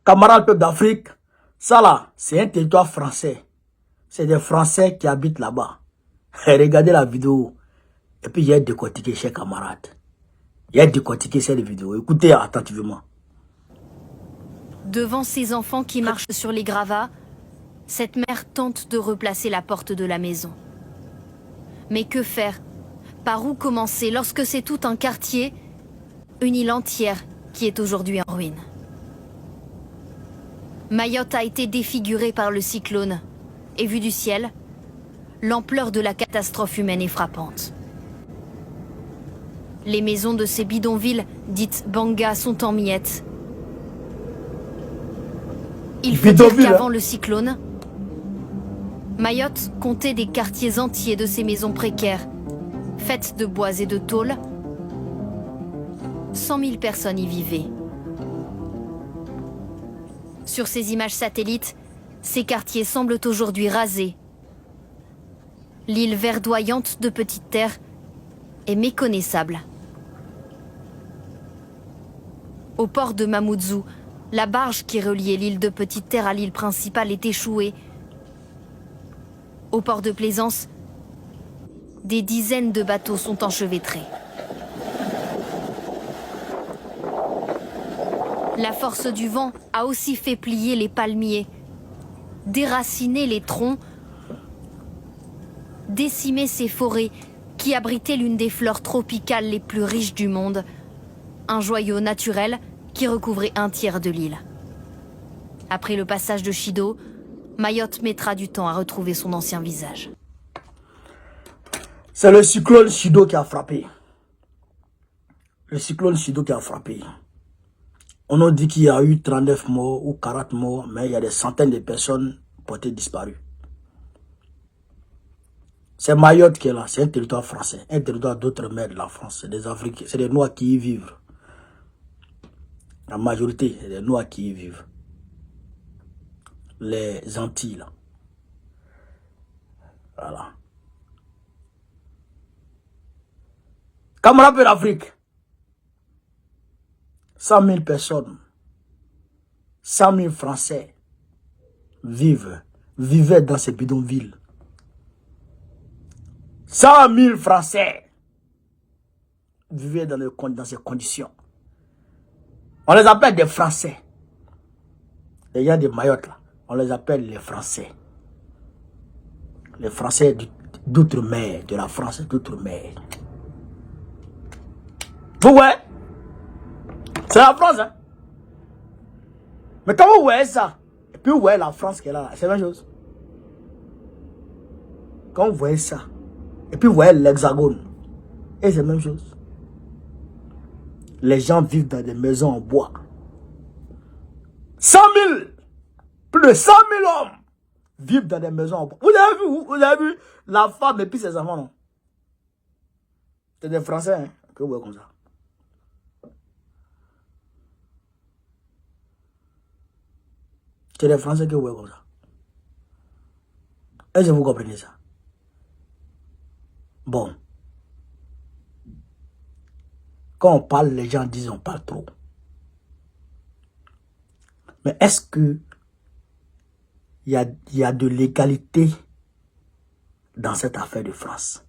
Camarades peuple d'Afrique, ça là, c'est un territoire français. C'est des Français qui habitent là-bas. Regardez la vidéo. Et puis, j'ai décortiqué, chers camarades. J'ai décortiqué cette vidéo. Écoutez attentivement. Devant ses enfants qui marchent sur les gravats, cette mère tente de replacer la porte de la maison. Mais que faire? Par où commencer lorsque c'est tout un quartier, une île entière qui est aujourd'hui en ruine? Mayotte a été défigurée par le cyclone. Et vu du ciel, l'ampleur de la catastrophe humaine est frappante. Les maisons de ces bidonvilles, dites Banga, sont en miettes. Il faut dire qu'avant le cyclone, Mayotte comptait des quartiers entiers de ces maisons précaires, faites de bois et de tôle. 100 000 personnes y vivaient. Sur ces images satellites, ces quartiers semblent aujourd'hui rasés. L'île verdoyante de Petite Terre est méconnaissable. Au port de Mamoudzou, la barge qui reliait l'île de Petite Terre à l'île principale est échouée. Au port de Plaisance, des dizaines de bateaux sont enchevêtrés. La force du vent a aussi fait plier les palmiers, déraciner les troncs, décimer ces forêts qui abritaient l'une des fleurs tropicales les plus riches du monde, un joyau naturel qui recouvrait un tiers de l'île. Après le passage de Chido, Mayotte mettra du temps à retrouver son ancien visage. C'est le cyclone Chido qui a frappé. Le cyclone Chido qui a frappé. On a dit qu'il y a eu 39 morts ou 40 morts, mais il y a des centaines de personnes portées disparues. C'est Mayotte qui est là, c'est un territoire français, un territoire d'outre-mer de la France. C'est des Africains, c'est des Noirs qui y vivent. La majorité, c'est des Noirs qui y vivent. Les Antilles, là. Voilà. Camarades de l'Afrique, 100 000 personnes, 100 000 Français vivaient dans ces bidonvilles. 100 000 Français vivaient dans ces conditions. On les appelle des Français. Les gens de Mayotte, là, on les appelle les Français. Les Français d'outre-mer, de la France d'outre-mer. Vous voyez? C'est la France, hein? Mais quand vous voyez ça, et puis vous voyez la France qui est là, c'est la même chose. Quand vous voyez ça, et puis vous voyez l'Hexagone, et c'est la même chose. Les gens vivent dans des maisons en bois. 100 000, plus de 100 000 hommes vivent dans des maisons en bois. Vous avez vu la femme et puis ses enfants, non? C'est des Français, hein, que vous voyez comme ça. C'est les Français que vous voyez comme ça. Est-ce que vous comprenez ça? Bon. Quand on parle, les gens disent on parle trop. Mais est-ce que il y a de l'égalité dans cette affaire de France?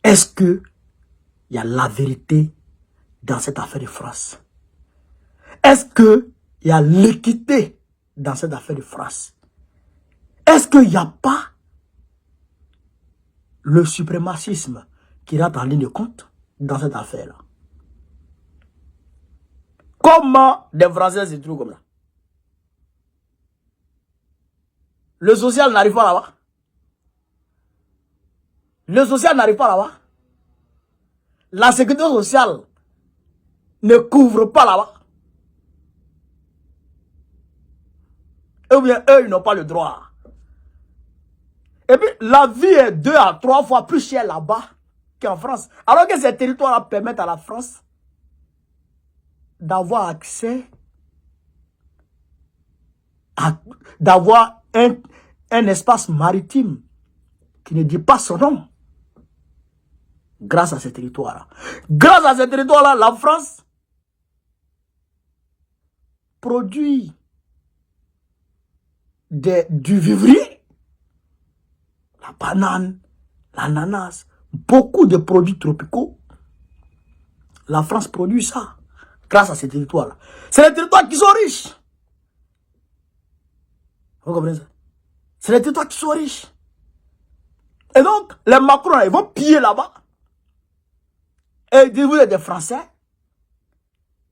Est-ce que il y a la vérité dans cette affaire de France? Est-ce que il y a l'équité dans cette affaire de France? Est-ce qu'il n'y a pas le suprémacisme qui rentre en ligne de compte dans cette affaire-là? Comment des Français se trouvent comme ça? Le social n'arrive pas là-bas. Le social n'arrive pas là-bas. La sécurité sociale ne couvre pas là-bas. Ou bien eux, ils n'ont pas le droit. Et puis, la vie est 2 à 3 fois plus chère là-bas qu'en France. Alors que ces territoires-là permettent à la France d'avoir accès, d'avoir un espace maritime qui ne dit pas son nom. Grâce à ces territoires-là. Grâce à ces territoires-là, la France produit du vivrier, la banane, l'ananas, beaucoup de produits tropicaux. La France produit ça grâce à ces territoires-là. C'est les territoires qui sont riches. Vous comprenez ça? C'est les territoires qui sont riches. Et donc, les Macron, ils vont piller là-bas. Et ils disent, vous êtes des Français.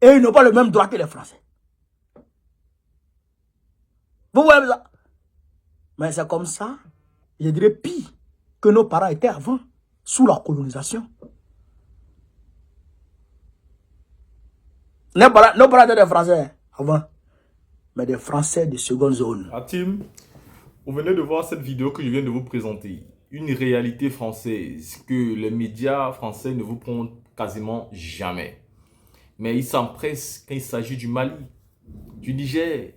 Et ils n'ont pas le même droit que les Français. Vous voyez ça? Mais c'est comme ça, je dirais pire que nos parents étaient avant, sous la colonisation. Nos parents étaient des Français avant, mais des Français de seconde zone. Hatim, vous venez de voir cette vidéo que je viens de vous présenter. Une réalité française que les médias français ne vous prennent quasiment jamais. Mais ils s'empressent quand il s'agit du Mali, du Niger,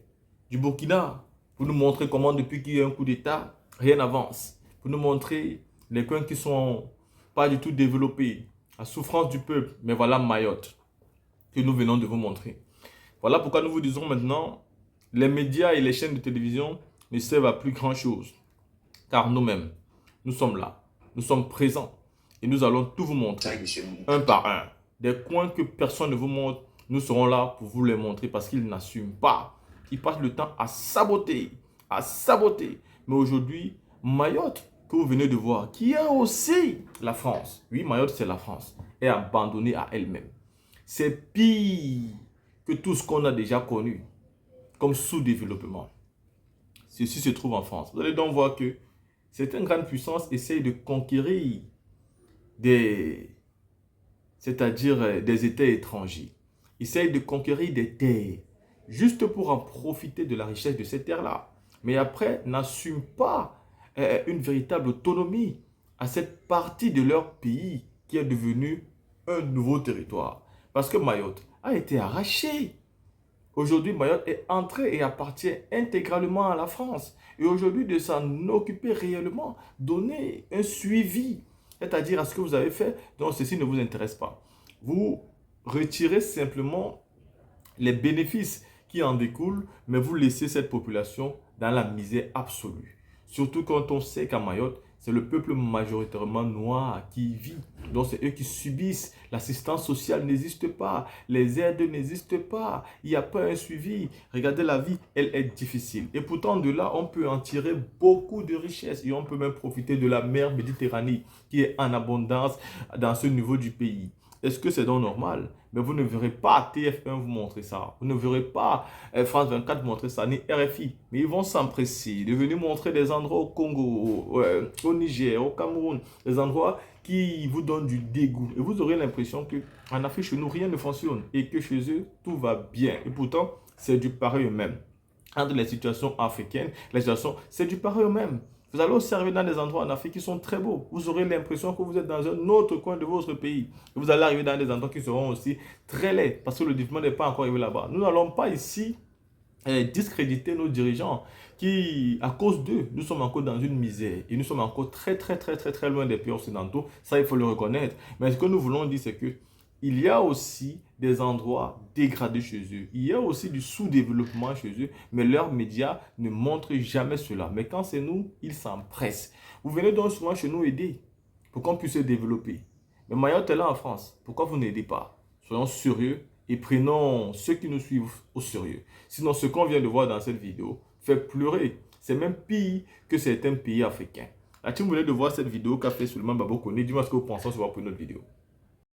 du Burkina, pour nous montrer comment depuis qu'il y a un coup d'État, rien n'avance. Pour nous montrer les coins qui sont pas du tout développés, la souffrance du peuple. Mais voilà Mayotte que nous venons de vous montrer. Voilà pourquoi nous vous disons maintenant, les médias et les chaînes de télévision ne servent à plus grand chose. Car nous-mêmes, nous sommes là, nous sommes présents et nous allons tout vous montrer, un par un. Des coins que personne ne vous montre, nous serons là pour vous les montrer parce qu'ils n'assument pas. Ils passent le temps à saboter, à saboter. Mais aujourd'hui, Mayotte, que vous venez de voir, qui est aussi la France, oui, Mayotte c'est la France, est abandonnée à elle-même. C'est pire que tout ce qu'on a déjà connu comme sous-développement. Ceci se trouve en France. Vous allez donc voir que certaines grandes puissances essayent de conquérir c'est-à-dire des États étrangers. Ils essayent de conquérir des terres juste pour en profiter de la richesse de ces terres-là. Mais après, n'assument pas une véritable autonomie à cette partie de leur pays qui est devenue un nouveau territoire. Parce que Mayotte a été arrachée. Aujourd'hui, Mayotte est entrée et appartient intégralement à la France. Et aujourd'hui, de s'en occuper réellement, donner un suivi, c'est-à-dire à ce que vous avez fait, donc ceci ne vous intéresse pas. Vous retirez simplement les bénéfices qui en découlent, mais vous laissez cette population dans la misère absolue. Surtout quand on sait qu'à Mayotte, c'est le peuple majoritairement noir qui y vit. Donc c'est eux qui subissent. L'assistance sociale n'existe pas. Les aides n'existent pas. Il n'y a pas un suivi. Regardez, la vie, elle est difficile. Et pourtant, de là, on peut en tirer beaucoup de richesses. Et on peut même profiter de la mer Méditerranée qui est en abondance dans ce niveau du pays. Est-ce que c'est donc normal? Mais vous ne verrez pas TF1 vous montrer ça. Vous ne verrez pas France 24 montrer ça, ni RFI. Mais ils vont s'empresser de venir montrer des endroits au Congo, au Niger, au Cameroun. Des endroits qui vous donnent du dégoût. Et vous aurez l'impression qu'en Afrique, chez nous, rien ne fonctionne. Et que chez eux, tout va bien. Et pourtant, c'est du pareil au même. Entre les situations africaines, les situations, c'est du pareil au même. Vous allez observer dans des endroits en Afrique qui sont très beaux. Vous aurez l'impression que vous êtes dans un autre coin de votre pays. Et vous allez arriver dans des endroits qui seront aussi très laids parce que le développement n'est pas encore arrivé là-bas. Nous n'allons pas ici discréditer nos dirigeants qui, à cause d'eux, nous sommes encore dans une misère. Et nous sommes encore très loin des pays occidentaux. Ça, il faut le reconnaître. Mais ce que nous voulons dire, c'est que il y a aussi des endroits dégradés chez eux. Il y a aussi du sous-développement chez eux, mais leurs médias ne montrent jamais cela. Mais quand c'est nous, ils s'empressent. Vous venez donc souvent chez nous aider pour qu'on puisse se développer. Mais Mayotte est là en France. Pourquoi vous n'aidez pas? Soyons sérieux et prenons ceux qui nous suivent au sérieux. Sinon, ce qu'on vient de voir dans cette vidéo fait pleurer. C'est même pire que certains pays africains. As-tu voulu de voir cette vidéo qu'a fait Suleiman Babo Kone? Dis-moi ce que vous pensez sur une autre vidéo.